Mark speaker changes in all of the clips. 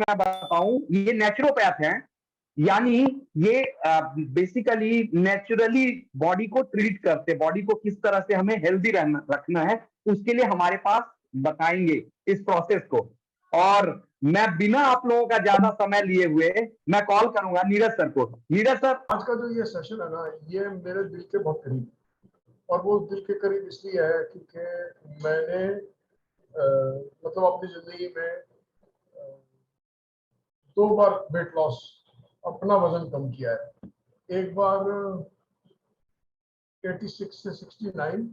Speaker 1: मैं बताऊं, ये नेचुरोपैथ हैं, यानी ये बेसिकली नेचुरली बॉडी को ट्रीट करते, बॉडी को किस तरह से हमें हेल्दी रखना है उसके लिए हमारे पास बताएंगे इस प्रोसेस को। और मैं बिना आप लोगों का ज्यादा समय लिए हुए मैं कॉल करूंगा नीरज सर को। नीरज सर,
Speaker 2: आज का जो ये सेशन है ना, ये मेरे दिल के बहुत करीब, और वो दिल के करीब इसलिए है क्योंकि मैंने मतलब अपनी जिंदगी में 2 बार वेट लॉस, अपना वजन कम किया है। एक बार 86 से 69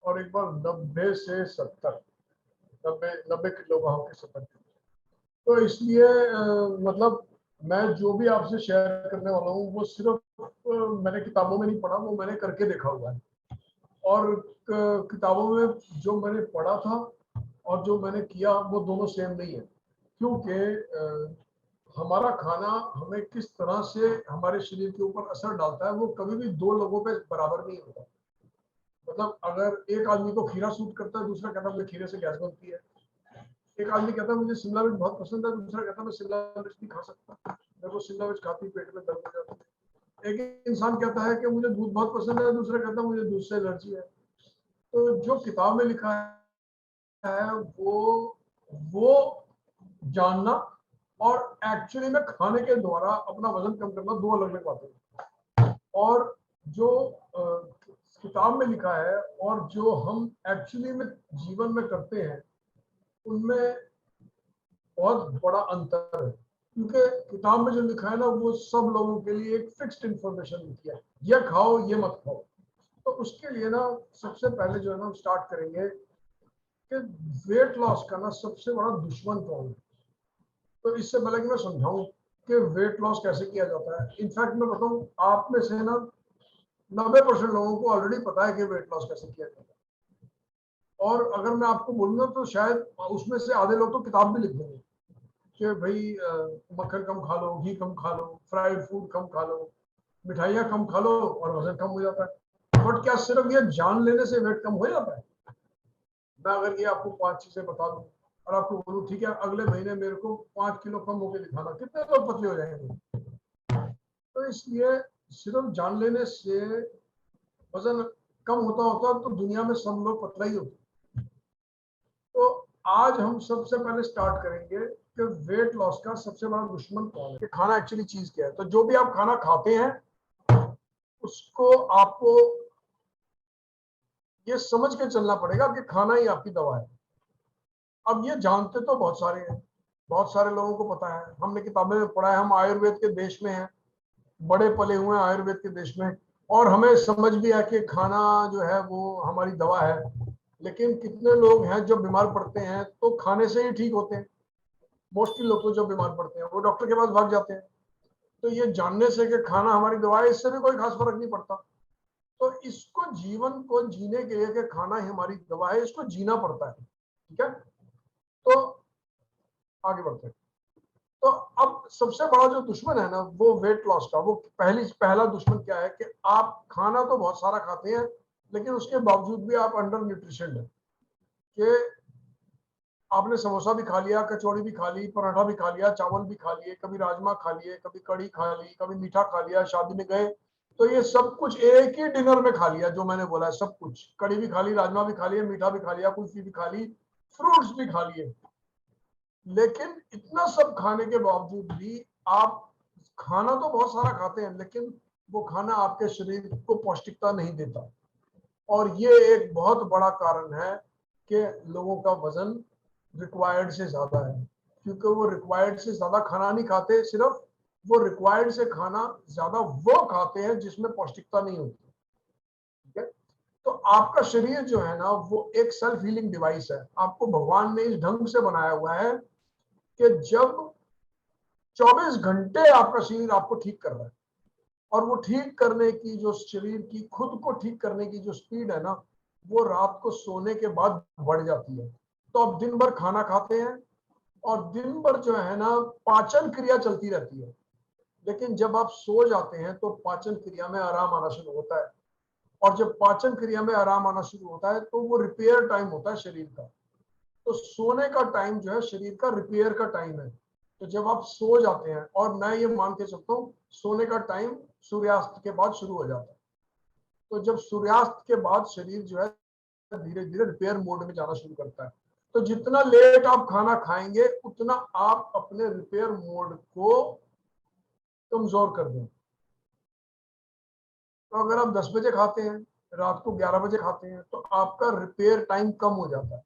Speaker 2: और एक बार 90 से 70, 90 किलो का होकर 70 किलो। तो इसलिए मतलब मैं जो भी आपसे शेयर करने वाला हूँ वो सिर्फ मैंने किताबों में नहीं पढ़ा, वो मैंने करके देखा हुआ है। और किताबों में जो मैंने पढ़ा था और जो मैंने किया वो दोनों सेम नहीं है, क्योंकि हमारा खाना हमें किस तरह से हमारे शरीर के ऊपर असर डालता है वो कभी भी 2 लोगों पे बराबर नहीं होता। मतलब अगर एक आदमी को खीरा सूट करता है, दूसरा कहता है मुझे खीरे से गैस बनती है। एक आदमी कहता है मुझे शिमला मिर्च बहुत पसंद है, दूसरा कहता है मैं शिमला मिर्च नहीं खा सकता, मेरे को शिमला मिर्च खाती पेट में दर्द हो जाता है। एक इंसान कहता है कि मुझे दूध बहुत पसंद है, दूसरा कहता है मुझे दूध से एलर्जी है। तो जो किताब में लिखा है वो जानना और एक्चुअली में खाने के द्वारा अपना वजन कम करना दो अलग अलग बातें। और जो किताब में लिखा है और जो हम एक्चुअली में जीवन में करते हैं उनमें बहुत बड़ा अंतर है, क्योंकि किताब में जो लिखा है ना वो सब लोगों के लिए एक फिक्स्ड इंफॉर्मेशन लिखी है, ये खाओ ये मत खाओ। तो उसके लिए ना सबसे पहले जो है ना हम स्टार्ट करेंगे कि वेट लॉस का ना सबसे बड़ा दुश्मन कौन है। तो इससे पहले कि मैं समझाऊं कि वेट लॉस कैसे किया जाता है, इनफैक्ट मैं बताऊं आप में से ना 90% लोगों को ऑलरेडी पता है कि वेट लॉस कैसे किया जाता है। और अगर मैं आपको बोलूंगा तो शायद उसमें से आधे लोग तो किताब भी लिख देंगे कि भाई मक्खन कम खा लो, घी कम खा लो, फ्राइड फूड कम खा लो, मिठाइयाँ कम खा लो और वजन कम हो जाता है। बट क्या सिर्फ ये जान लेने से वेट कम हो जाता है? मैं अगर ये आपको 5 चीजें बता दूं और आपको बोलूं ठीक है अगले महीने मेरे को 5 किलो कम होकर दिखाना, कितने लोग पतले हो जाएंगे? तो इसलिए सिर्फ जान लेने से वजन कम होता होता तो दुनिया में सब लोग पतला ही होते। तो आज हम सबसे पहले स्टार्ट करेंगे कि वेट लॉस का सबसे बड़ा दुश्मन कौन है, कि खाना एक्चुअली चीज क्या है। तो जो भी आप खाना खाते हैं उसको आपको ये समझ के चलना पड़ेगा कि खाना ही आपकी दवा है। अब ये जानते तो बहुत सारे हैं, बहुत सारे लोगों को पता है, हमने किताबें में पढ़ा है, हम आयुर्वेद के देश में हैं, बड़े पले हुए हैं आयुर्वेद के देश में, और हमें समझ भी है कि खाना जो है वो हमारी दवा है। लेकिन कितने लोग हैं जो बीमार पड़ते हैं तो खाने से ही ठीक होते हैं। मोस्टली लोग तो जो बीमार पड़ते हैं वो डॉक्टर के पास भाग जाते हैं। तो ये जानने से कि खाना हमारी दवा है इससे भी कोई खास फर्क नहीं पड़ता। तो इसको जीवन को जीने के लिए कि खाना ही हमारी दवा है, इसको जीना पड़ता है। ठीक है, तो आगे बढ़ते हैं। तो अब सबसे बड़ा जो दुश्मन है ना वो वेट लॉस का, वो पहला दुश्मन क्या है कि आप खाना तो बहुत सारा खाते हैं लेकिन उसके बावजूद भी आप अंडर न्यूट्रिशन है। कि आपने समोसा भी खा लिया, कचौड़ी भी खा ली, पराठा भी खा लिया, चावल भी खा लिए, कभी राजमा खा लिए, कभी कड़ी खा ली, कभी मीठा खा लिया, शादी में गए तो ये सब कुछ एक ही डिनर में खा लिया। जो मैंने बोला है सब कुछ, कड़ी भी खा ली, राजमा भी खा लिया, मीठा भी खा लिया, कुल्फी भी खा ली, फ्रूट्स भी खा लिए। लेकिन इतना सब खाने के बावजूद भी आप खाना तो बहुत सारा खाते हैं लेकिन वो खाना आपके शरीर को पौष्टिकता नहीं देता। और ये एक बहुत बड़ा कारण है कि लोगों का वजन रिक्वायर्ड से ज्यादा है, क्योंकि वो रिक्वायर्ड से ज्यादा खाना नहीं खाते, सिर्फ वो रिक्वायर्ड से खाना ज्यादा वो खाते हैं जिसमें पौष्टिकता नहीं होती। ठीक है, तो आपका शरीर जो है ना वो एक सेल्फ हीलिंग डिवाइस है। आपको भगवान ने इस ढंग से बनाया हुआ है कि जब 24 घंटे आपका शरीर आपको ठीक कर रहा है, और वो ठीक करने की जो शरीर की खुद को ठीक करने की जो स्पीड है ना वो रात को सोने के बाद बढ़ जाती है। तो आप दिन भर खाना खाते हैं और दिन भर जो है ना पाचन क्रिया चलती रहती है, लेकिन जब आप सो जाते हैं तो पाचन क्रिया में आराम आना शुरू होता है। और जब पाचन क्रिया में आराम आना शुरू होता है तो वो रिपेयर टाइम होता है शरीर का। तो सोने का टाइम जो है शरीर का रिपेयर का टाइम है। तो जब आप सो जाते हैं, और मैं ये मान के चलता हूँ सोने का टाइम सूर्यास्त के बाद शुरू हो जाता है, तो जब सूर्यास्त के बाद शरीर जो है धीरे धीरे रिपेयर मोड में जाना शुरू करता है। तो जितना लेट आप खाना खाएंगे उतना आप अपने रिपेयर मोड को कमजोर कर दें। तो अगर आप 10 बजे खाते हैं, रात को 11 बजे खाते हैं, तो आपका रिपेयर टाइम कम हो जाता है,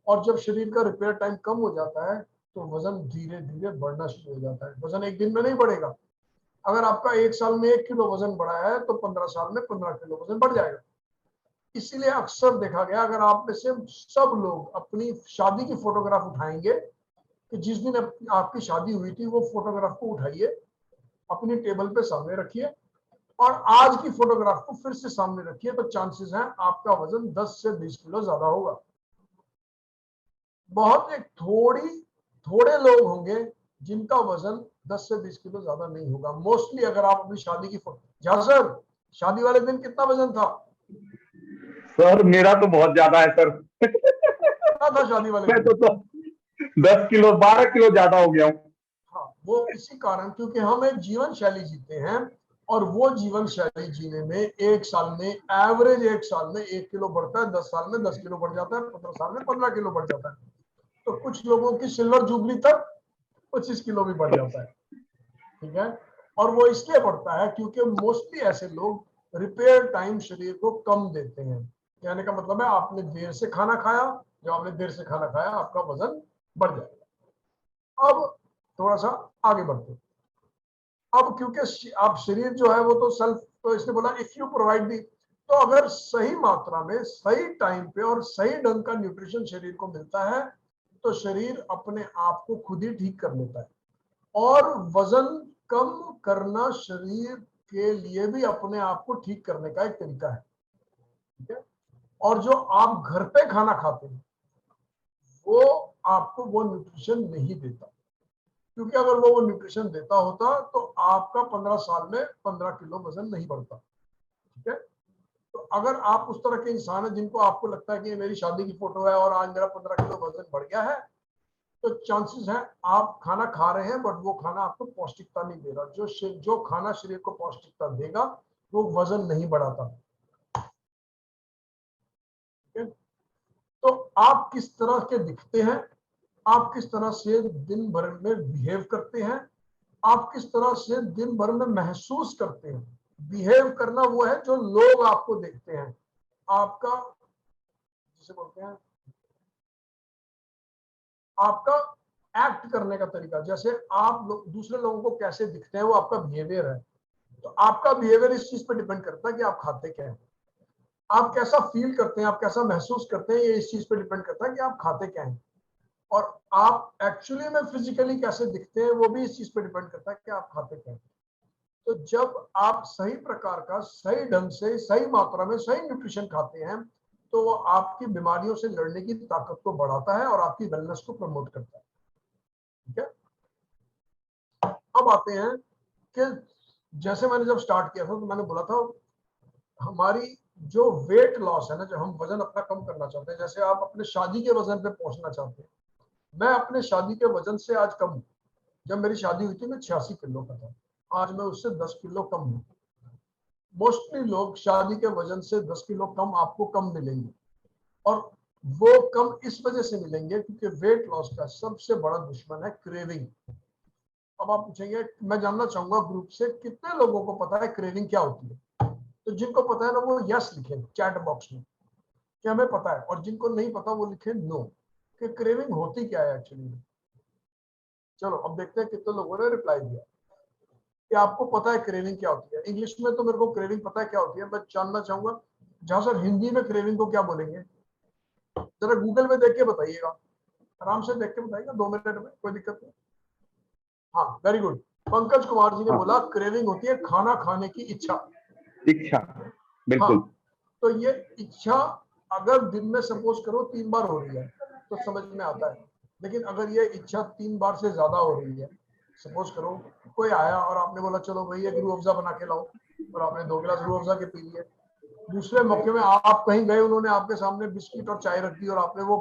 Speaker 2: और जब शरीर का रिपेयर टाइम कम हो जाता है तो वजन धीरे धीरे बढ़ना शुरू हो जाता है। वजन एक दिन में नहीं बढ़ेगा। अगर आपका 1 साल में 1 किलो वजन बढ़ा है तो 15 साल में 15 किलो वजन बढ़ जाएगा। इसीलिए अक्सर देखा गया, अगर आप में से सब लोग अपनी शादी की फोटोग्राफ उठाएंगे कि जिस दिन आपकी शादी हुई थी वो फोटोग्राफ को उठाइए, अपनी टेबल पे सामने रखिए, और आज की फोटोग्राफ को फिर से सामने रखिए, तो चांसेस हैं आपका वजन 10 से 20 किलो ज्यादा होगा। बहुत एक थोड़े लोग होंगे जिनका वजन 10 से 20 किलो ज्यादा नहीं होगा। मोस्टली अगर आप अपनी शादी की फोटो, जहाँ सर शादी वाले दिन कितना वजन था?
Speaker 1: सर मेरा तो बहुत ज्यादा है सर।
Speaker 2: कितना था शादी वाले
Speaker 1: मैं
Speaker 2: दिन?
Speaker 1: तो 10 किलो 12 किलो ज्यादा हो गया हूँ।
Speaker 2: हाँ, वो इसी कारण, क्योंकि हम एक जीवन शैली जीते हैं, और वो जीवन शैली जीने में 1 साल में एवरेज 1 साल में 1 किलो बढ़ता है, 10 साल में 10 किलो बढ़ जाता है, 15 साल में 15 किलो बढ़ जाता है। तो कुछ लोगों की सिल्वर जुबली तक 25 किलो भी बढ़ जाता है। ठीक है, और वो इसलिए बढ़ता है क्योंकि मोस्टली ऐसे लोग रिपेयर टाइम शरीर को कम देते हैं। कहने का मतलब है आपने देर से खाना खाया, जब आपने देर से खाना खाया आपका वजन बढ़ जाएगा। अब थोड़ा सा आगे बढ़ते हैं। अब क्योंकि आप शरीर जो है वो तो सेल्फ, तो इसने बोला इफ यू प्रोवाइड दी, तो अगर सही मात्रा में सही टाइम पे और सही ढंग का न्यूट्रिशन शरीर को मिलता है तो शरीर अपने आप को खुद ही ठीक कर लेता है। और वजन कम करना शरीर के लिए भी अपने आप को ठीक करने का एक तरीका है। ठीक है, और जो आप घर पे खाना खाते हैं वो आपको वो न्यूट्रिशन नहीं देता, क्योंकि अगर वो न्यूट्रिशन देता होता तो आपका 15 साल में 15 किलो वजन नहीं बढ़ता। ठीक है, तो अगर आप उस तरह के इंसान है जिनको आपको लगता है कि मेरी शादी की फोटो है और आज मेरा 15 किलो वजन बढ़ गया है, तो चांसेस है आप खाना खा रहे हैं बट वो खाना आपको पौष्टिकता नहीं दे रहा। जो खाना शरीर को पौष्टिकता देगा वो वजन नहीं बढ़ाता। ठीक है, तो आप किस तरह के दिखते हैं, आप किस तरह से दिन भर में बिहेव करते हैं, आप किस तरह से दिन भर में महसूस करते हैं। बिहेव करना वो है जो लोग आपको देखते हैं, आपका जिसे बोलते हैं आपका एक्ट करने का तरीका, जैसे आप दूसरे लोगों को कैसे दिखते हैं वो आपका बिहेवियर है। तो आपका बिहेवियर इस चीज पर डिपेंड करता है कि आप खाते क्या हैं, आप कैसा फील करते हैं, आप कैसा महसूस करते हैं, ये इस चीज पर डिपेंड करता है कि आप खाते क्या हैं। और आप एक्चुअली में फिजिकली कैसे दिखते हैं वो भी इस चीज पर डिपेंड करता है कि आप खाते क्या हैं। तो जब आप सही प्रकार का, सही ढंग से, सही मात्रा में सही न्यूट्रिशन खाते हैं तो वो आपकी बीमारियों से लड़ने की ताकत को बढ़ाता है और आपकी वेलनेस को प्रमोट करता है। ठीक है, अब आते हैं कि जैसे मैंने जब स्टार्ट किया था तो मैंने बोला था हमारी जो वेट लॉस है ना, जो हम वजन अपना कम करना चाहते हैं, जैसे आप अपने शादी के वजन पे पहुंचना चाहते हैं, मैं अपने शादी के वजन से आज कम हूं। जब मेरी शादी हुई थी मैं 86 किलो का था, आज मैं उससे 10 किलो कम हूँ। मोस्टली लोग शादी के वजन से 10 किलो कम आपको कम मिलेंगे, और वो कम इस वजह से मिलेंगे क्योंकि वेट लॉस का सबसे बड़ा दुश्मन है क्रेविंग। अब आप पूछेंगे, मैं जानना चाहूंगा ग्रुप से कितने लोगों को पता है क्रेविंग क्या होती है। तो जिनको पता है ना वो यस लिखे चैट बॉक्स में कि हमें पता है, और जिनको नहीं पता वो लिखे नो, कि क्रेविंग होती क्या है एक्चुअली। चलो अब देखते हैं कितने लोगों ने रिप्लाई दिया कि आपको पता है क्रेविंग क्या होती है। इंग्लिश में तो मेरे को क्रेविंग पता है क्या होती है, मैं जानना चाहूंगा जहां सर हिंदी में क्रेविंग को क्या बोलेंगे, जरा गूगल में देख के बताइएगा, आराम से देख के बताइएगा 2 मिनट में, कोई दिक्कत नहीं। हाँ वेरी गुड, पंकज कुमार जी ने
Speaker 1: हाँ,
Speaker 2: बोला क्रेविंग होती है खाना खाने की इच्छा।
Speaker 1: इच्छा,
Speaker 2: हाँ,
Speaker 1: बिल्कुल।
Speaker 2: तो ये इच्छा अगर दिन में सपोज करो 3 बार हो रही है तो समझ में आता है, लेकिन अगर ये इच्छा 3 बार से ज्यादा हो रही है, सपोज करो कोई आया और आपने बोला चलो भाई एक रूह अफ़ज़ा बना के लाओ, और आपने 2 गिलास रूह अफ़ज़ा के पी लिए। दूसरे मौके में आप कहीं गए, उन्होंने आपके सामने बिस्किट और चाय रख दी और आपने वो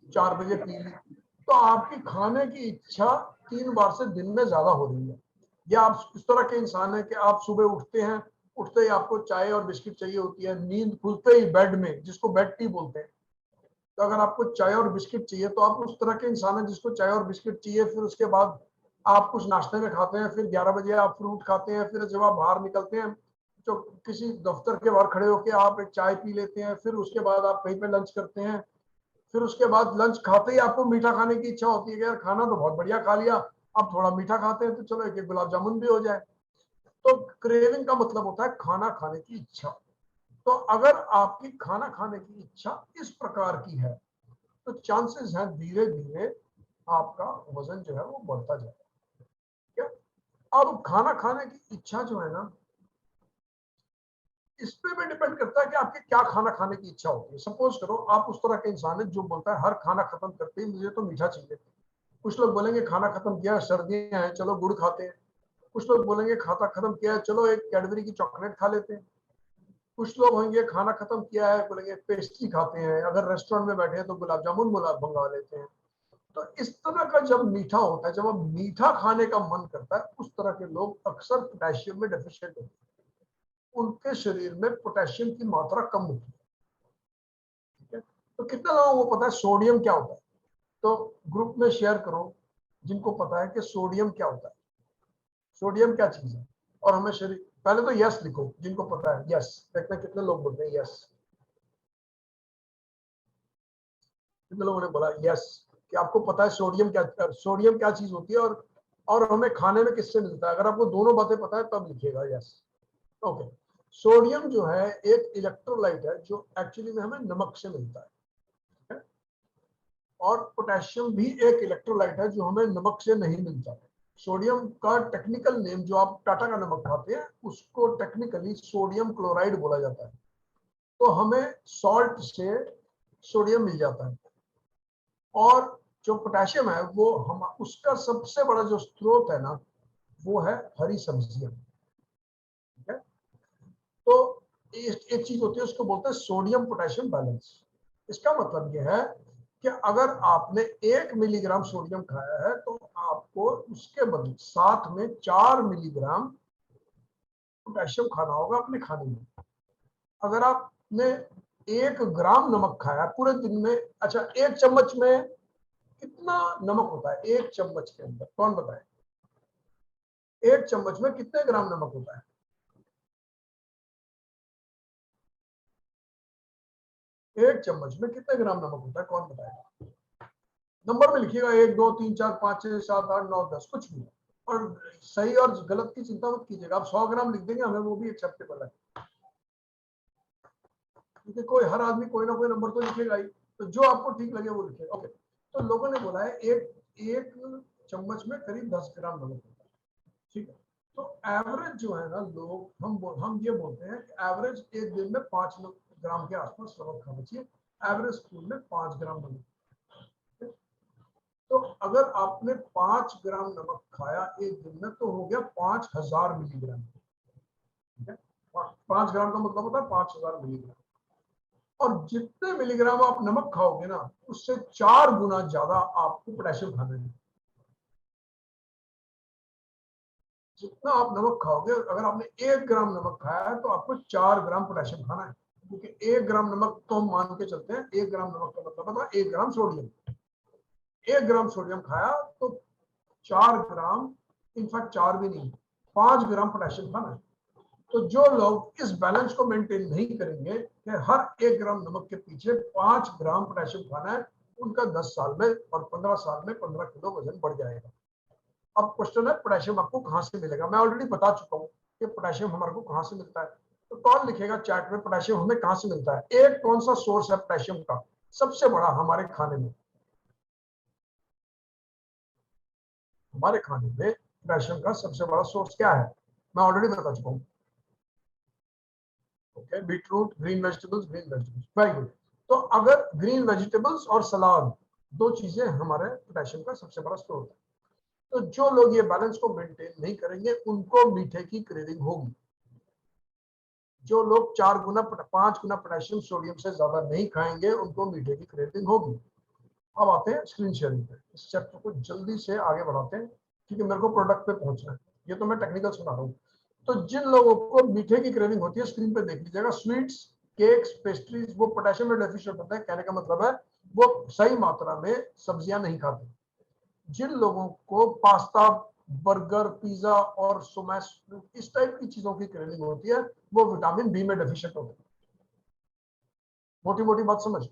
Speaker 2: 4 बजे पी ली, तो आपकी खाने की इच्छा 3 बार से दिन में ज्यादा हो रही है, या आप इस तरह के इंसान है कि आप सुबह उठते हैं, उठते ही आपको चाय और बिस्किट चाहिए होती है, नींद खुलते ही बेड में, जिसको बेड टी बोलते हैं, तो अगर आपको चाय और बिस्किट चाहिए तो आप उस तरह के इंसान हैं जिसको चाय और बिस्किट चाहिए, फिर उसके बाद आप कुछ नाश्ते में खाते हैं, फिर 11 बजे आप फ्रूट खाते हैं, फिर जब आप बाहर निकलते हैं तो किसी दफ्तर के बाहर खड़े होकर आप एक चाय पी लेते हैं, फिर उसके बाद आप कहीं पे लंच करते हैं, फिर उसके बाद लंच खाते ही आपको मीठा खाने की इच्छा होती है कि यार खाना तो बहुत बढ़िया खा लिया, अब थोड़ा मीठा खाते हैं, तो चलो एक गुलाब जामुन भी हो जाए। तो क्रेविंग का मतलब होता है खाना खाने की इच्छा। तो अगर आपकी खाना खाने की इच्छा इस प्रकार की है तो चांसेस हैं धीरे धीरे आपका वजन जो है वो बढ़ता जाएगा। क्या अब खाना खाने की इच्छा जो है ना, इस पे भी डिपेंड करता है कि आपकी क्या खाना खाने की इच्छा होती है। सपोज करो आप उस तरह के इंसान है जो बोलता है हर खाना खत्म करते ही मुझे तो मीठा चाहिए। कुछ लोग बोलेंगे खाना खत्म किया, सर्दियां हैं, चलो गुड़ खाते हैं। कुछ लोग बोलेंगे खाता खत्म किया है, चलो एक कैडबरी की चॉकलेट खा लेते हैं। कुछ लोग होंगे खाना खत्म किया है, बोलेंगे पेस्ट्री खाते हैं, अगर रेस्टोरेंट में बैठे हैं तो गुलाब जामुन मंगा लेते हैं। तो इस तरह का जब मीठा होता है, जब अब मीठा खाने का मन करता है, उस तरह के लोग अक्सर पोटेशियम में डेफिशिएंट होते हैं, उनके शरीर में पोटेशियम की मात्रा कम होती है। ठीक है, तो कितने लोगों को पता है सोडियम क्या होता है? तो ग्रुप में शेयर करो जिनको पता है कि सोडियम क्या होता है, सोडियम क्या चीज है, और हमें शरीर, पहले तो यस लिखो जिनको पता है, यस। देखना कितने लोग बोलते हैं यस, कितने लोगों ने बोला यस कि आपको पता है सोडियम क्या चीज होती है, और हमें खाने में किससे मिलता है। अगर आपको दोनों बातें पता है तब लिखिएगा यस। ओके, सोडियम जो है एक इलेक्ट्रोलाइट है जो एक्चुअली में हमें नमक से मिलता है, और पोटेशियम भी एक इलेक्ट्रोलाइट है जो हमें नमक से नहीं मिलता है। सोडियम का टेक्निकल नेम, जो आप टाटा का नमक खाते हैं उसको टेक्निकली सोडियम क्लोराइड बोला जाता है। तो हमें सॉल्ट से सोडियम मिल जाता है, और जो पोटेशियम है वो हम, उसका सबसे बड़ा जो स्रोत है ना वो है हरी सब्जियां। ठीक है, तो एक चीज होती है उसको बोलते हैं सोडियम पोटेशियम बैलेंस। इसका मतलब यह है कि अगर आपने 1 मिलीग्राम सोडियम खाया है तो आपको उसके बदले साथ में 4 मिलीग्राम पोटेशियम खाना होगा अपने खाने में। अगर आपने 1 ग्राम नमक खाया पूरे दिन में, अच्छा 1 चम्मच में कितना नमक होता है? 1 चम्मच के अंदर कौन बताए? 1 चम्मच में कितने ग्राम नमक होता है? 1 चम्मच में कितने ग्राम नमक होता है, कौन बताएगा? नंबर में लिखिएगा, 1 2 3 4 5 6 7 8 9 10, कुछ भी। और सही और गलत की चिंता मत कीजिएगा, आप 100 ग्राम लिख देंगे हमें वो भी एक्सेप्टेबल है, क्योंकि कोई हर आदमी कोई ना कोई नंबर तो लिखेगा ही, तो जो आपको ठीक लगे वो लिखेगा। ओके, तो लोगों ने बोला है एक चम्मच में करीब 10 ग्राम नमक होता है। ठीक है, तो एवरेज जो है ना, लोग हम ये बोलते हैं कि एवरेज एक दिन में 5 ग्राम के आसपास नमक खाना चाहिए। एवरेज स्कूल में 5 ग्राम नमक। तो अगर आपने 5 ग्राम नमक खाया एक दिन में तो हो गया 5000 मिलीग्राम। ठीक है, 5 ग्राम का मतलब होता है 5000 मिलीग्राम। और जितने मिलीग्राम आप नमक खाओगे ना उससे 4 गुना ज्यादा आपको पोटेशियम खाना है। जितना आप नमक खाओगे, अगर आपने 1 ग्राम नमक खाया है तो आपको 4 ग्राम पोटेशियम खाना है, क्योंकि 1 ग्राम नमक तो हम मान के चलते हैं, 1 ग्राम नमक का मतलब होता है 1 ग्राम सोडियम। 1 ग्राम सोडियम खाया तो 4 ग्राम, इनफैक्ट 4 भी नहीं, 5 ग्राम पोटेशियम खाना है। तो जो लोग इस बैलेंस को मेंटेन नहीं करेंगे कि हर 1 ग्राम नमक के पीछे 5 ग्राम पोटेशियम खाना है, उनका 10 साल में और 15 साल में 15 किलो वजन बढ़ जाएगा। अब क्वेश्चन है पोटेशियम आपको कहां से मिलेगा? मैं ऑलरेडी बता चुका हूं कि पोटेशियम हमारे को कहां से मिलता है। तो कौन लिखेगा चैट में पोटेशियम हमें कहां से मिलता है? एक कौन सा सोर्स है पोटेशियम का सबसे बड़ा हमारे खाने में? हमारे खाने में पोटेशियम का सबसे बड़ा सोर्स क्या है? मैं ऑलरेडी बता चुका हूँ। Okay, beetroot, green vegetables, very good. तो अगर ग्रीन वेजिटेबल्स और सलाद, दो चीजें हमारे पोटेशियम का सबसे बड़ा स्रोत है। तो जो लोग ये बैलेंस को मेंटेन नहीं करेंगे उनको मीठे की क्रेविंग होगी। जो लोग 4 गुना 5 गुना पोटेशियम सोडियम से ज्यादा नहीं खाएंगे उनको मीठे की क्रेविंग होगी। अब आते हैं स्क्रीन शेयरिंग पे। इस चैप्टर को जल्दी से आगे बढ़ाते हैं क्योंकि मेरे को प्रोडक्ट पे पहुंचना है। ये तो मैं टेक्निकल सुना रहा हूँ। तो जिन लोगों को मीठे की क्रेविंग होती है स्क्रीन पे देख लीजिएगा, स्वीट्स, केक्स, पेस्ट्रीज, वो पोटेशियम में डेफिशिएंट होते हैं। कहने का मतलब है वो सही मात्रा में सब्जियां नहीं खाते। जिन लोगों को पास्ता, बर्गर, पिज्जा और सोमैस इस टाइप की चीजों की क्रेविंग होती है वो विटामिन बी में डेफिशिएंट होते हैं। मोटी मोटी बात समझ।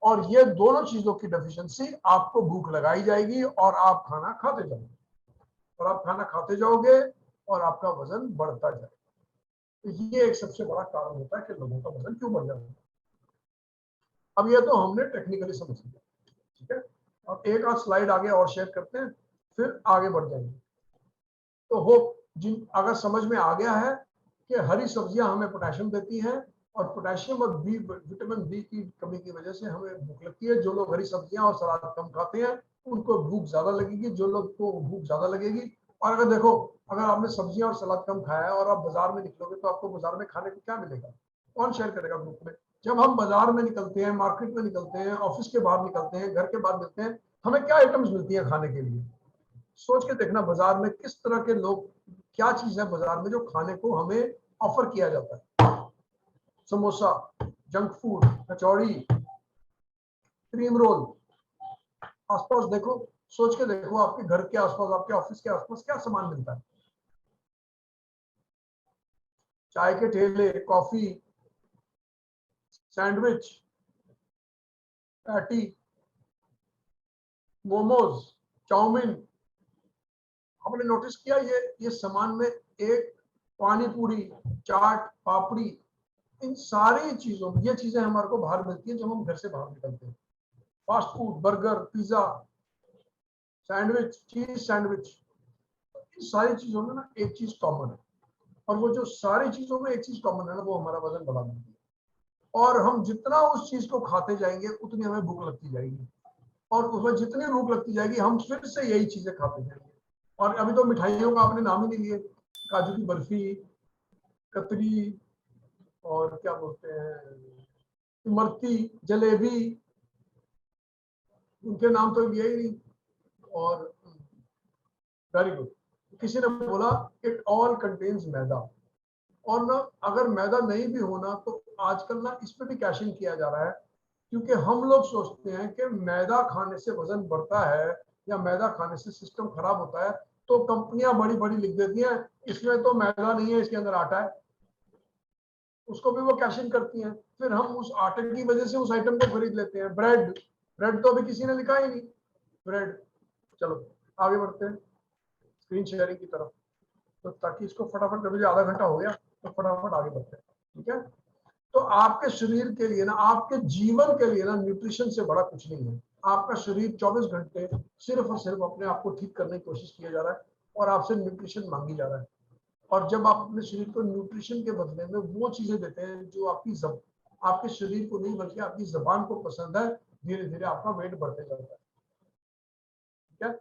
Speaker 2: और ये दोनों चीजों की डेफिशिएंसी आपको भूख लगाई जाएगी और आप खाना खाते जाओगे, और आप खाना खाते जाओगे और आपका वजन बढ़ता जाएगा। तो ये एक सबसे बड़ा कारण होता है कि लोगों का वजन क्यों बढ़ जाता है। अब ये तो हमने टेक्निकली समझ लिया, ठीक है। अब एक आध स्लाइड आगे और शेयर करते हैं, फिर आगे बढ़ जाएंगे। तो होप जिन अगर समझ में आ गया है कि हरी सब्जियां हमें पोटेशियम देती हैं और पोटेशियम और बी विटामिन बी की कमी की वजह से हमें भूख लगती है। जो लोग हरी सब्जियां और सलाद कम खाते हैं उनको भूख ज्यादा लगेगी, जो लोग को भूख ज्यादा लगेगी। और अगर देखो, अगर आपने सब्जियां और सलाद कम खाया है और आप बाजार में निकलोगे तो आपको बाजार में खाने को क्या मिलेगा? कौन शेयर करेगा ग्रुप में? जब हम बाजार में निकलते हैं, मार्केट में निकलते हैं, ऑफिस के बाहर निकलते हैं, घर के बाहर मिलते हैं, हमें क्या आइटम्स मिलती है खाने के लिए? सोच के देखना बाजार में किस तरह के लोग, क्या चीज है बाजार में जो खाने को हमें ऑफर किया जाता है। समोसा, जंक फूड, कचौड़ी, क्रीम रोल। आसपास देखो, सोच के देखो, आपके घर के आसपास, आपके ऑफिस के आसपास क्या सामान मिलता है? चाय के ठेले, coffee, sandwich, patty, momos, chow mein. आपने नोटिस किया ये सामान में एक पानी पूरी, चाट, पापड़ी, इन सारी चीजों में, ये चीजें हमारे को बाहर मिलती है जब हम घर से बाहर निकलते हैं। Fast food, burger, pizza, sandwich, cheese sandwich, इन सारी चीजों में ना एक चीज कॉमन है। और वो जो सारी चीजों में एक चीज कॉमन है ना, वो हमारा वजन बढ़ा देती है। और हम जितना उस चीज को खाते जाएंगे उतनी हमें भूख लगती जाएगी, और उसमें जितनी भूख लगती जाएगी हम फिर से यही चीजें खाते जाएंगे। और अभी तो मिठाइयों का आपने नाम ही नहीं लिए। काजू की बर्फी, कतरी, और क्या बोलते हैं, इमरती, जलेबी, उनके नाम तो लिए ही नहीं। और वेरी गुड, किसी ने बोला इट ऑल कंटेन्स मैदा। और ना अगर मैदा नहीं भी होना तो आजकल ना इस पे भी कैशिंग किया जा रहा है, क्योंकि हम लोग सोचते हैं कि मैदा खाने से वजन बढ़ता है या मैदा खाने से सिस्टम खराब होता है, तो कंपनियां बड़ी बड़ी लिख देती हैं इसमें तो मैदा नहीं है, इसके अंदर आटा है। उसको भी वो कैशिंग करती हैं। फिर हम उस आटे की वजह से उस आइटम को खरीद लेते हैं। ब्रेड, ब्रेड तो अभी किसी ने लिखा ही नहीं, ब्रेड। चलो आगे बढ़ते हैं स्क्रीन शेयरिंग की तरफ, तो ताकि इसको फटाफट, कभी आधा घंटा हो गया तो फटाफट आगे बढ़ते हैं, ठीक है। तो आपके शरीर के लिए ना, आपके जीवन के लिए ना, न्यूट्रिशन से बड़ा कुछ नहीं है। आपका शरीर 24 घंटे सिर्फ और सिर्फ अपने आप को ठीक करने की कोशिश किया जा रहा है और आपसे न्यूट्रिशन मांगी जा रहा है। और जब आप अपने शरीर को न्यूट्रिशन के बदले में वो चीजें देते हैं जो आपके शरीर को नहीं बल्कि आपकी जबान को पसंद है, धीरे धीरे आपका वेट बढ़ते जाता है, ठीक है।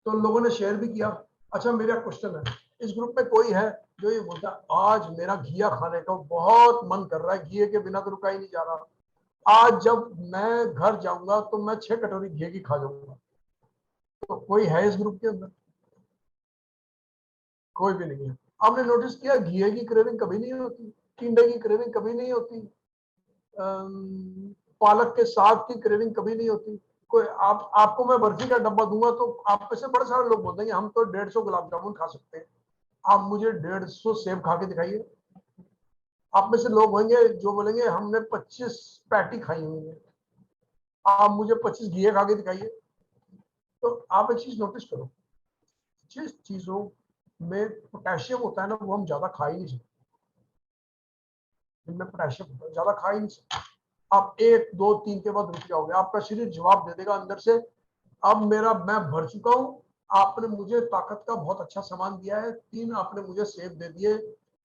Speaker 2: तो लोगों ने शेयर भी किया। अच्छा, मेरा क्वेश्चन है, इस ग्रुप में कोई है जो ये बोलता है आज मेरा घिया खाने का बहुत मन कर रहा है, घिये के बिना तो रुका ही नहीं जा रहा, आज जब मैं घर जाऊंगा तो मैं 6 कटोरी घी की खा जाऊंगा? तो कोई है इस ग्रुप के अंदर? कोई भी नहीं है। आपने नोटिस किया घी की क्रेविंग कभी नहीं होती, टिंडे की क्रेविंग कभी नहीं होती, पालक के साग की क्रेविंग कभी नहीं होती। कोई आपको मैं बर्फी का डब्बा दूंगा तो आप में से बड़े सारे लोग बोल देंगे हम तो 150 गुलाब जामुन खा सकते हैं। आप मुझे 150 सेब खा के दिखाइए। आप में से लोग होंगे जो बोलेंगे हमने 25 पैटी खाई हुई है। आप मुझे 25 घी खा के दिखाइए। तो आप एक चीज नोटिस करो, जिस चीजों में पोटेशियम होता है ना वो हम ज्यादा खा ही नहीं सकते। जिनमें पोटेशियम होता है ज्यादा खा ही नहीं सकते। आप 1 2 3 के बाद रुक जाओगे, आपका शरीर जवाब दे देगा अंदर से अब मैं भर चुका हूं। आपने मुझे ताकत का बहुत अच्छा सामान दिया है, 3 आपने मुझे सेब दे दिए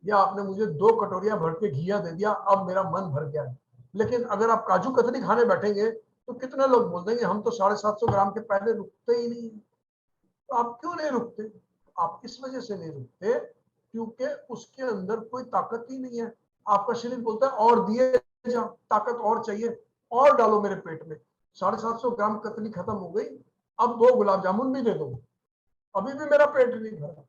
Speaker 2: या आपने मुझे 2 कटोरियां भर के घिया दे दिया, अब मेरा मन भर गया है। लेकिन अगर आप काजू कतली खाने बैठेंगे तो कितने लोग बोल देंगे हम तो 750 ग्राम के पहले रुकते ही नहीं। तो आप क्यों नहीं रुकते? आप इस वजह से नहीं रुकते क्योंकि उसके अंदर कोई ताकत ही नहीं है। आपका शरीर बोलता है और दिए जाओ, ताकत और चाहिए, और डालो मेरे पेट में। 750 ग्राम कतली खत्म हो गई, अब 2 गुलाब जामुन भी दे दो, अभी भी मेरा पेट नहीं भरा।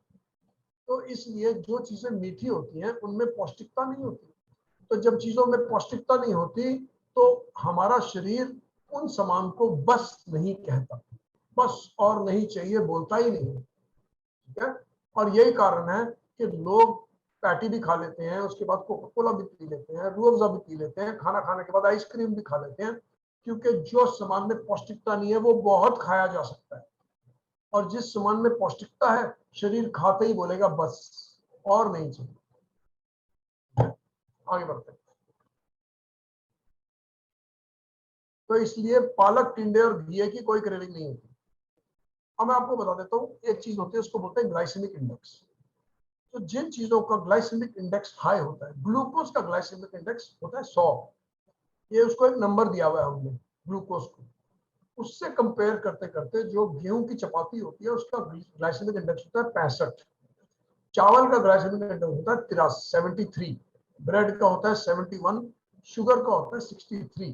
Speaker 2: तो इसलिए जो चीजें मीठी होती हैं उनमें पौष्टिकता नहीं होती। तो जब चीजों में पौष्टिकता नहीं होती तो हमारा शरीर उन सामान को बस नहीं कहता, बस और नहीं चाहिए बोलता ही नहीं, ठीक है। और यही कारण है कि लोग पैटी भी खा लेते हैं, उसके बाद कोका कोला भी पी लेते हैं, रूह अफ़ज़ा भी पी लेते हैं, खाना खाने के बाद आइसक्रीम भी खा लेते हैं, क्योंकि जो सामान में पौष्टिकता नहीं है वो बहुत खाया जा सकता है, और जिस सामान में पौष्टिकता है शरीर खाते ही बोलेगा बस और नहीं चाहिए। आगे बढ़ते हैं। तो इसलिए पालक, टिंडे और घिए की कोई क्रेविंग नहीं होती। अब मैं आपको बता देता हूँ, एक चीज होती है उसको बोलते हैं ग्लाइसेमिक इंडेक्स। तो जिन चीजों का ग्लाइसेमिक इंडेक्स हाई होता है, ग्लूकोज का ग्लाइसेमिक इंडेक्स होता है 100, ये उसको एक नंबर दिया हुआ है हमने ग्लूकोज को, उससे कंपेयर करते करते जो गेहूं की चपाती होती है उसका ग्लाइसेमिक इंडेक्स होता है 65, चावल का ग्लाइसेमिक इंडेक्स होता है 73, ब्रेड का होता है 71, शुगर का होता है 63।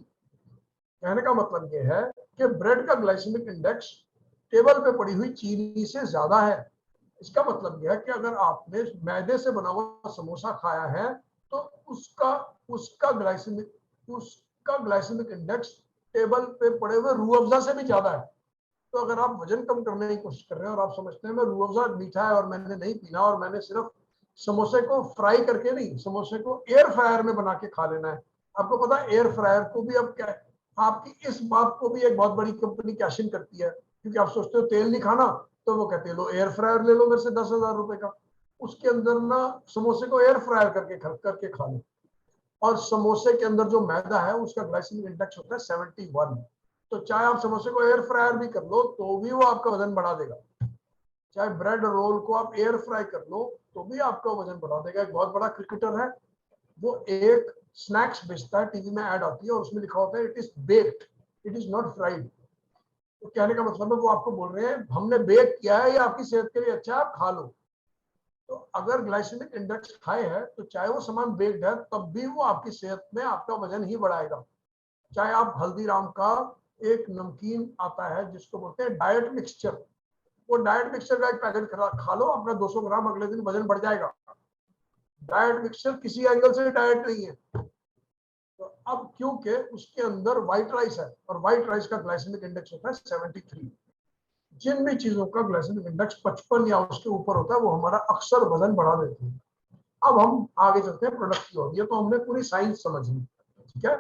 Speaker 2: कहने का मतलब ये है कि ब्रेड का ग्लाइसेमिक इंडेक्स टेबल पे पड़ी हुई चीनी से ज्यादा है। इसका मतलब यह है कि अगर आपने मैदे से बना हुआ समोसा खाया है तो उसका उसका ग्लाइसेमिक इंडेक्स टेबल पे पड़े हुए रूह अफ़ज़ा से भी ज्यादा है। तो अगर आप वजन कम करने की कोशिश कर रहे हैं और आप समझते हैं मैं रूह अफ़ज़ा मीठा है और मैंने नहीं पीना और मैंने सिर्फ समोसे को फ्राई करके नहीं, समोसे को एयर फ्रायर में बना के खा लेना है। आपको पता है एयर फ्रायर को भी अब क्या, आपकी इस बात को भी एक बहुत बड़ी कंपनी कैश इन करती है, क्योंकि आप सोचते हो तेल नहीं खाना तो वो कहते हैं लो एयर फ्रायर ले लो मेरे से 10,000 रुपए का, उसके अंदर ना समोसे को एयर फ्रायर करके खा लो। और समोसे के अंदर जो मैदा है उसका ग्लाइसेमिक इंडेक्स होता है 71। तो चाहे आप समोसे को एयर फ्रायर भी कर लो तो भी वो आपका वजन बढ़ा देगा, चाहे ब्रेड रोल को आप एयर फ्राई कर लो तो भी आपका वजन बढ़ा देगा। एक बहुत बड़ा क्रिकेटर है, वो एक स्नैक्स बेचता है, टीवी में ऐड आती है और उसमें लिखा होता है it is baked, it is not fried. तो कहने का मतलब है वो आपको बोल रहे हैं हमने बेक किया है, ये आपकी सेहत के लिए अच्छा है, आप खा लो। तो अगर ग्लाइसेमिक इंडेक्स हाई है तो चाहे वो सामान बेक्ड है तब भी वो आपकी सेहत में आपका वजन ही बढ़ाएगा। चाहे आप हल्दीराम का एक नमकीन आता है जिसको बोलते हैं डाइट मिक्सचर, वो डाइट मिक्सचर का एक पैकेट खा लो, अपना 200 ग्राम अगले दिन वजन बढ़ जाएगा। डाइट मिक्सचर किसी एंगल से डाइट नहीं है। तो अब क्योंकि उसके अंदर व्हाइट राइस है और व्हाइट राइस का ग्लाइसेमिक इंडेक्स होता है 73, जिन भी चीजों का ग्लाइसेमिक इंडेक्स 55 या उसके ऊपर होता है वो हमारा अक्सर वजन बढ़ा देते हैं। अब हम आगे चलते हैं प्रोडक्ट की ओर, ये तो हमने पूरी साइंस समझ ली, ठीक है।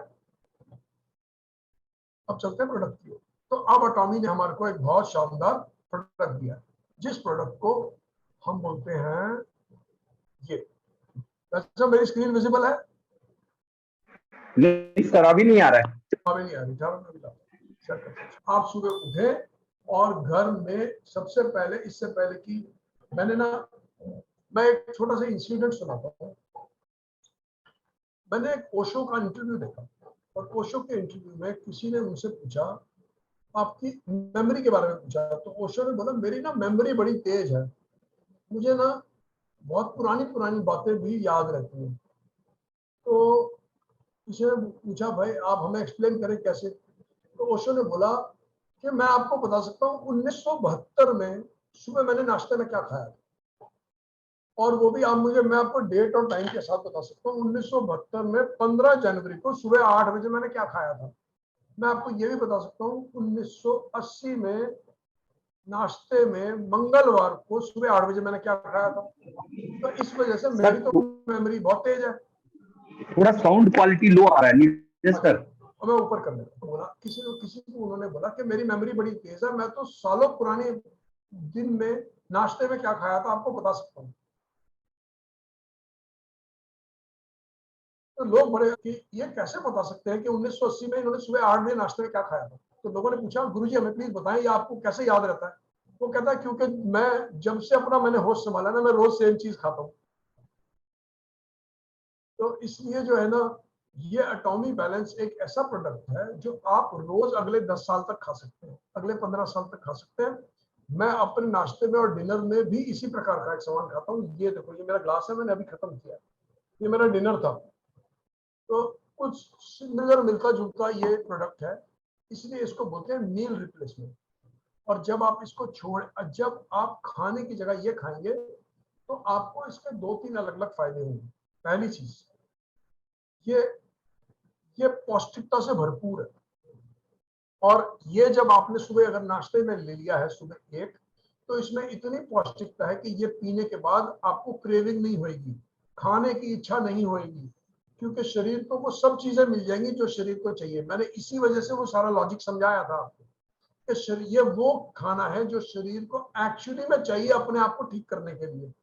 Speaker 2: अब चलते हैं प्रोडक्ट की ओर। तो अब अटॉमी ने हमारे को एक बहुत शानदार प्रोडक्ट दिया, जिस प्रोडक्ट को हम बोलते हैं ये। अच्छा मेरी स्क्रीन विजिबल है?
Speaker 1: नहीं सर अभी नहीं आ रहा है।
Speaker 2: अभी नहीं आ रही। आप सुबह उठे और घर में सबसे पहले, इससे पहले कि मैं एक छोटा सा इंसिडेंट सुनाता हूँ। मैंने एक ओशो का इंटरव्यू देखा और ओशो के इंटरव्यू में किसी ने उनसे पूछा आपकी मेमोरी के बारे में पूछा, तो ओशो ने बोला मेरी ना मेमोरी बड़ी तेज है, मुझे ना बहुत पुरानी पुरानी बातें भी याद रहती हैं। तो किसी ने पूछा भाई आप हमें एक्सप्लेन करें कैसे, तो ओशो ने बोला कि मैं आपको बता सकता हूँ 1972 में सुबह मैंने नाश्ते में क्या खाया था, और वो भी मैं आपको डेट और टाइम के साथ बता सकता हूँ। 1972 में 15 जनवरी को सुबह 8 बजे मैंने क्या खाया था। मैं आपको ये भी बता सकता हूँ 1980 में नाश्ते में मंगलवार को सुबह 8 बजे मैंने क्या खाया था। तो इस वजह से
Speaker 1: सर
Speaker 2: मेरी तो मेमोरी बहुत तेज है।
Speaker 1: थोड़ा साउंड क्वालिटी लो आ रहा है नीचे सर।
Speaker 2: और मैं ऊपर करने बोला, किसी को उन्होंने बोला कि मेरी मेमोरी बड़ी तेज है, मैं तो सालों पुरानी दिन में नाश्ते में क्या खाया था आपको बता सकता हूँ। तो लोग बड़े कि ये कैसे बता सकते हैं कि 1980 में इन्होंने सुबह 8 बजे नाश्ते में क्या खाया था। तो लोगों ने पूछा गुरुजी हमें प्लीज बताएं ये आपको कैसे याद रहता है। वो कहता है क्योंकि मैं जब से मैंने होश संभाला ना मैं रोज सेम चीज खाता हूँ। तो इसलिए जो है ना ये एटॉमी बैलेंस एक ऐसा प्रोडक्ट है जो आप रोज अगले 10 साल तक खा सकते हैं, अगले 15 साल तक खा सकते हैं। मैं अपने नाश्ते में और डिनर में भी इसी प्रकार का एक सामान खाता हूँ। ये देखो ये मेरा ग्लास है, मैंने अभी खत्म किया, ये मेरा डिनर था। तो कुछ सिमिलर मिलता जुलता ये प्रोडक्ट है। इसलिए इसको बोलते हैं मील रिप्लेसमेंट। और जब आप इसको जब आप खाने की जगह ये खाएंगे तो आपको इसके 2-3 अलग-अलग फायदे होंगे। पहली चीज, ये ये पौष्टिकता से भरपूर है। और ये जब आपने सुबह अगर नाश्ते में ले लिया है सुबह एक, तो इसमें इतनी पौष्टिकता है कि ये पीने के बाद आपको क्रेविंग नहीं होगी, खाने की इच्छा नहीं होगी, क्योंकि शरीर को वो सब चीजें मिल जाएंगी जो शरीर को चाहिए। मैंने इसी वजह से वो सारा लॉजिक समझाया था आपको कि शरीर ये वो खाना है जो शरीर को एक्चुअली में चाहिए अपने आप को ठीक करने के लिए।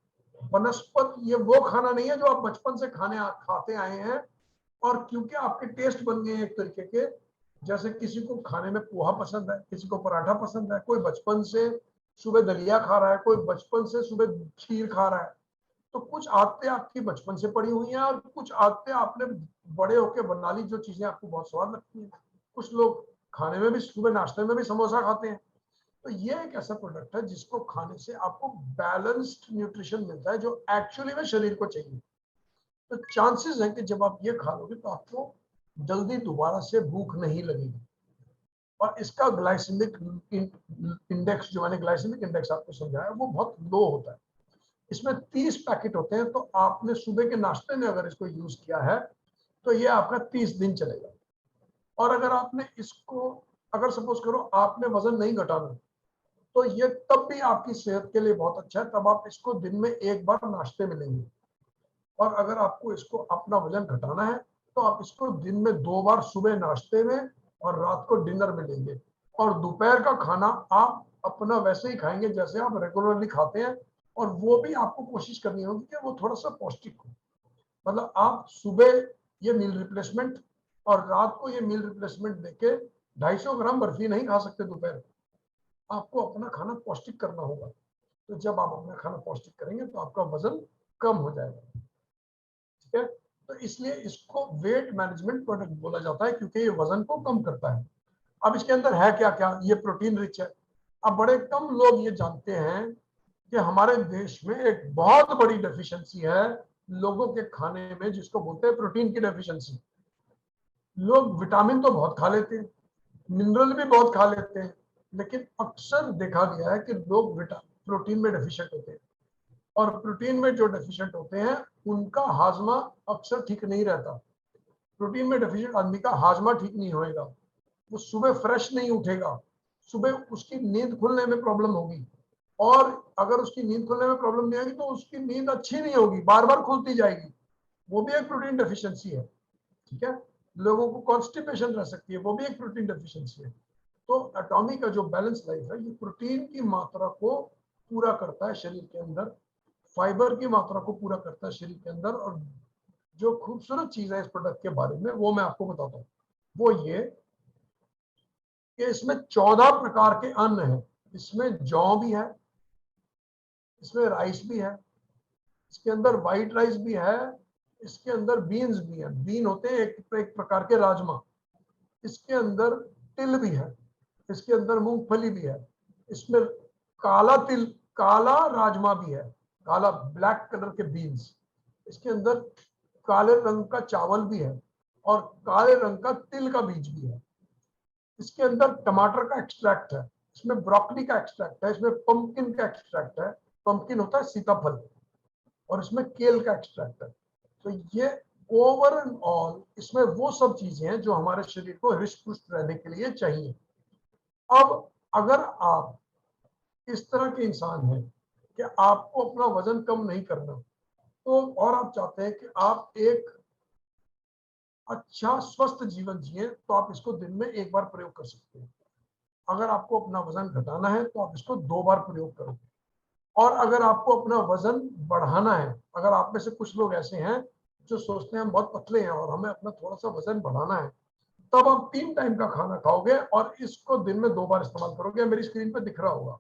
Speaker 2: वनस्पत ये वो खाना नहीं है जो आप बचपन से खाते आए हैं, और क्योंकि आपके टेस्ट बन गए एक तरीके के, जैसे किसी को खाने में पोहा पसंद है, किसी को पराठा पसंद है, कोई बचपन से सुबह दलिया खा रहा है, कोई बचपन से सुबह खीर खा रहा है। तो कुछ आदतें आपकी बचपन से पड़ी हुई हैं और कुछ आदतें आपने बड़े होके बना ली, जो चीजें आपको बहुत स्वाद लगती हैं। कुछ लोग खाने में भी सुबह नाश्ते में भी समोसा खाते हैं। तो ये एक ऐसा प्रोडक्ट है जिसको खाने से आपको बैलेंस्ड न्यूट्रिशन मिलता है जो एक्चुअली में शरीर को चाहिए। तो चांसेस है कि जब आप ये खा लोगे तो आपको जल्दी दोबारा से भूख नहीं लगेगी। और इसका ग्लाइसेमिक इंडेक्स, जो मैंने ग्लाइसेमिक इंडेक्स आपको समझाया, वो बहुत लो होता है। इसमें 30 पैकेट होते हैं, तो आपने सुबह के नाश्ते में अगर इसको यूज किया है तो ये आपका 30 दिन चलेगा। और अगर आपने इसको, अगर सपोज करो आपने वजन नहीं घटाना, तो ये तब भी आपकी सेहत के लिए बहुत अच्छा है। तब आप इसको दिन में एक बार नाश्ते में लेंगे। और अगर आपको इसको अपना वजन घटाना है तो आप इसको दिन में 2 बार, सुबह नाश्ते में और रात को डिनर में लेंगे। और दोपहर का खाना आप अपना वैसे ही खाएंगे जैसे आप रेगुलरली खाते हैं, और वो भी आपको कोशिश करनी होगी कि वो थोड़ा सा पौष्टिक हो। मतलब आप सुबह ये मील रिप्लेसमेंट और रात को ये मील रिप्लेसमेंट देके 250 ग्राम बर्फी नहीं खा सकते दोपहर। आपको अपना खाना पौष्टिक करना होगा। तो जब आप अपना खाना पौष्टिक करेंगे तो आपका वजन कम हो जाएगा। ठीक है, तो इसलिए इसको वेट मैनेजमेंट प्रोडक्ट बोला जाता है, क्योंकि ये वजन को कम करता है। अब इसके अंदर है क्या क्या, ये प्रोटीन रिच है। अब बड़े कम लोग ये जानते हैं कि हमारे देश में एक बहुत बड़ी डेफिशिएंसी है लोगों के खाने में, जिसको बोलते हैं प्रोटीन की डेफिशिएंसी। लोग विटामिन तो बहुत खा लेते हैं, मिनरल भी बहुत खा लेते हैं, लेकिन अक्सर देखा गया है कि लोग प्रोटीन में डेफिशिएंट होते हैं। और प्रोटीन में जो डेफिशिएंट होते हैं उनका हाजमा अक्सर ठीक नहीं रहता। प्रोटीन में डेफिशिएंट आदमी का हाजमा ठीक नहीं होएगा, वो सुबह फ्रेश नहीं उठेगा, सुबह उसकी नींद खुलने में प्रॉब्लम होगी। और अगर उसकी नींद खुलने में प्रॉब्लम नहीं होगी तो उसकी नींद अच्छी नहीं होगी, बार बार खुलती जाएगी। वो भी एक प्रोटीन डेफिशिएंसी है। ठीक है, लोगों को कॉन्स्टिपेशन रह सकती है, वो भी एक प्रोटीन डेफिशिएंसी है। तो एटॉमी का जो बैलेंस लाइफ है, ये प्रोटीन की मात्रा को पूरा करता है शरीर के अंदर, फाइबर की मात्रा को पूरा करता है शरीर के अंदर। और जो खूबसूरत चीज है इस प्रोडक्ट के बारे में वो मैं आपको बताता हूँ। वो ये कि इसमें 14 प्रकार के अन्न हैं। इसमें जौ भी है, इसमें राइस भी है, इसके अंदर व्हाइट राइस भी है, इसके अंदर बीन्स भी है। बीन होते हैं एक प्रकार के राजमा। इसके अंदर तिल भी है, इसके अंदर मूंगफली भी है, इसमें काला तिल, काला राजमा भी है, काला ब्लैक कलर के बीन्स। इसके अंदर काले रंग का चावल भी है और काले रंग का तिल का बीज भी है। इसके अंदर टमाटर का एक्सट्रैक्ट है, इसमें ब्रोकली का एक्सट्रैक्ट है, इसमें पंपकिन का एक्सट्रैक्ट है, पंपकिन होता है सीताफल, और इसमें केल का एक्सट्रैक्ट है। तो ये ओवरऑल इसमें वो सब चीजें हैं जो हमारे शरीर को हृष्ट पुष्ट रहने के लिए चाहिए। अब अगर आप इस तरह के इंसान हैं कि आपको अपना वजन कम नहीं करना, तो और आप चाहते हैं कि आप एक अच्छा स्वस्थ जीवन जिए, तो आप इसको दिन में एक बार प्रयोग कर सकते हैं। अगर आपको अपना वजन घटाना है तो आप इसको 2 बार प्रयोग करो। और अगर आपको अपना वजन बढ़ाना है, अगर आप में से कुछ लोग ऐसे हैं जो सोचते हैं हम बहुत पतले हैं और हमें अपना थोड़ा सा वजन बढ़ाना है, तब आप 3 टाइम का खाना खाओगे और इसको दिन में 2 बार इस्तेमाल करोगे। मेरी स्क्रीन पर दिख रहा होगा,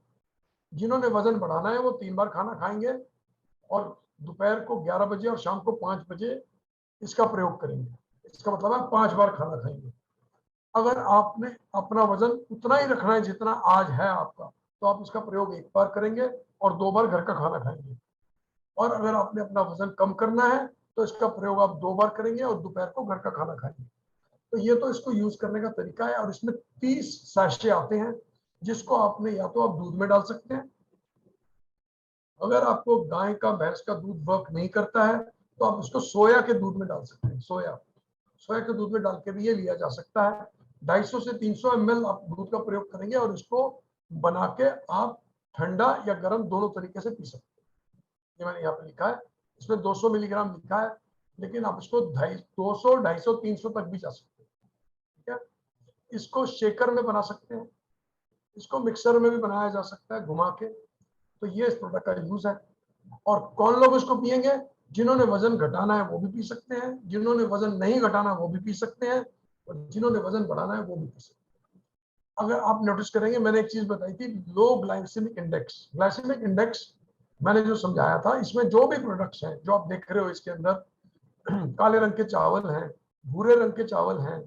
Speaker 2: जिन्होंने वजन बढ़ाना है वो 3 बार खाना खाएंगे और दोपहर को 11 बजे और शाम को 5 बजे इसका प्रयोग करेंगे। इसका मतलब है 5 बार खाना खाएंगे। अगर आपने अपना वजन उतना ही रखना है जितना आज है आपका, तो आप इसका प्रयोग 1 बार करेंगे और 2 बार घर का खाना खाएंगे। और अगर आपने अपना वजन कम करना है तो इसका प्रयोग आप 2 बार करेंगे और दोपहर को घर का खाना खाएंगे। तो ये तो इसको यूज करने का तरीका है। और इसमें 30 सैशे आते हैं, जिसको आपने या तो आप दूध में डाल सकते हैं, अगर आपको गाय का भैंस का दूध वर्क नहीं करता है तो आप उसको सोया के दूध में डाल सकते हैं। सोया के दूध में डाल के भी ये लिया जा सकता है। 250 से 300 ml आप दूध का प्रयोग करेंगे और इसको बना के आप ठंडा या गर्म दोनों तरीके से पी सकते हैं। ये मैंने यहाँ पे लिखा है, इसमें 200 मिलीग्राम लिखा है, लेकिन आप इसको 200, 250, 300 तक भी जा सकते हैं। ठीक है, इसको शेकर में बना सकते हैं, इसको मिक्सर में भी बनाया जा सकता है घुमा के। तो ये इस प्रोडक्ट का यूज है। और कौन लोग इसको पिएंगे? जिन्होंने वजन घटाना है वो भी पी सकते हैं, जिन्होंने वजन नहीं घटाना वो भी पी सकते हैं, और जिन्होंने वजन बढ़ाना है वो भी पी सकते हैं। अगर आप नोटिस करेंगे, मैंने एक चीज बताई थी, लो ग्लाइसेमिक इंडेक्स। ग्लाइसेमिक इंडेक्स मैंने जो समझाया था, इसमें जो भी प्रोडक्ट्स हैं जो आप देख रहे हो, इसके अंदर काले रंग के चावल हैं, भूरे रंग के चावल हैं,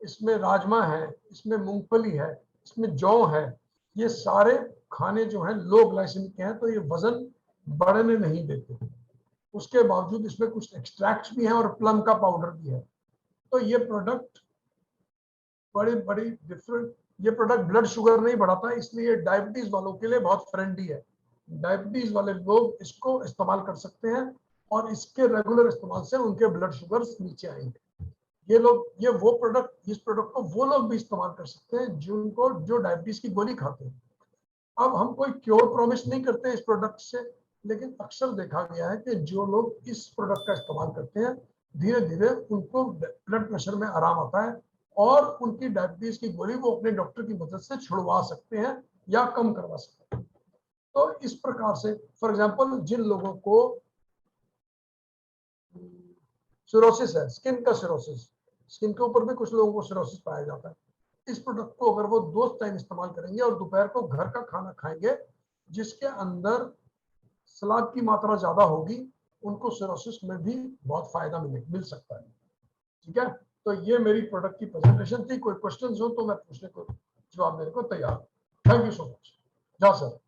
Speaker 2: इसमें राजमा है, इसमें मूंगफली है, इसमें जौ है, ये सारे खाने जो हैं लो ग्लाइसेमिक के हैं, तो ये वजन बढ़ने नहीं देते। उसके बावजूद इसमें कुछ एक्सट्रैक्ट्स भी हैं और प्लम का पाउडर भी है। तो ये प्रोडक्ट बड़ी डिफरेंट, ये प्रोडक्ट ब्लड शुगर नहीं बढ़ाता, इसलिए डायबिटीज वालों के लिए बहुत फ्रेंडली है। डायबिटीज वाले लोग इसको इस्तेमाल कर सकते हैं और इसके रेगुलर इस्तेमाल से उनके ब्लड शुगर नीचे आएंगे। ये लोग, ये वो प्रोडक्ट, इस प्रोडक्ट को वो लोग भी इस्तेमाल कर सकते हैं जिनको, जो डायबिटीज की गोली खाते हैं। अब हम कोई क्योर प्रॉमिस नहीं करते हैं इस प्रोडक्ट से, लेकिन अक्सर देखा गया है कि जो लोग इस प्रोडक्ट का इस्तेमाल करते हैं, धीरे धीरे उनको ब्लड प्रेशर में आराम आता है और उनकी डायबिटीज की गोली वो अपने डॉक्टर की मदद से छुड़वा सकते हैं या कम करवा सकते हैं। तो इस प्रकार से, फॉर एग्जाम्पल, जिन लोगों को सिरोसिस है, स्किन का सिरोसिस, स्किन के ऊपर भी कुछ लोगों को सिरोसिस पाया जाता है, इस प्रोडक्ट को अगर वो 2 टाइम इस्तेमाल करेंगे और दोपहर को घर का खाना खाएंगे जिसके अंदर सलाद की मात्रा ज्यादा होगी, उनको सिरोसिस में भी बहुत फायदा मिल सकता है। ठीक है, तो ये मेरी प्रोडक्ट की प्रेजेंटेशन थी। कोई क्वेश्चन हो तो मैं पूछने को, जवाब देने को तैयार हूं। Thank you so much. जा सर।